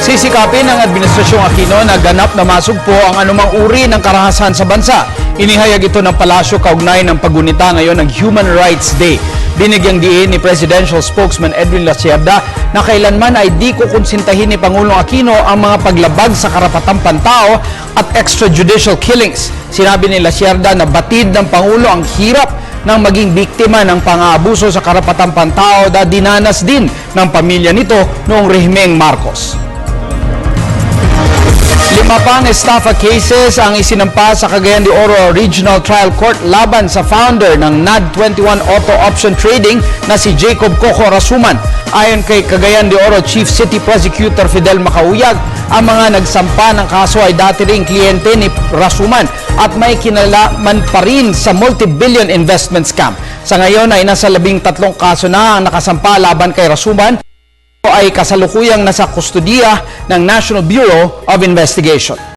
Sisikapin ng Administrasyong Aquino na ganap na masugpo ang anumang uri ng karahasan sa bansa. Inihayag ito ng palasyo kaugnay ng paggunita ngayon ng Human Rights Day. Binigyang diin ni Presidential Spokesman Edwin Lacierda na kailanman ay di kukonsintahin ni Pangulong Aquino ang mga paglabag sa karapatang pantao at extrajudicial killings. Sinabi ni Lacierda na batid ng Pangulo ang hirap ng maging biktima ng pang-aabuso sa karapatang pantao na dinanas din ng pamilya nito noong rehimeng Marcos. 5 pang estafa cases ang isinampa sa Cagayan de Oro Regional Trial Court laban sa founder ng NAD21 Auto Option Trading na si Jacob Coco Rasuman. Ayon kay Cagayan de Oro Chief City Prosecutor Fidel Macauyag, ang mga nagsampa ng kaso ay dati ring kliyente ni Rasuman at may kinalaman pa rin sa multi-billion investment scam. Sa ngayon ay nasa 13 kaso na ang nakasampa laban kay Rasuman ay kasalukuyang nasa kustudiya ng National Bureau of Investigation.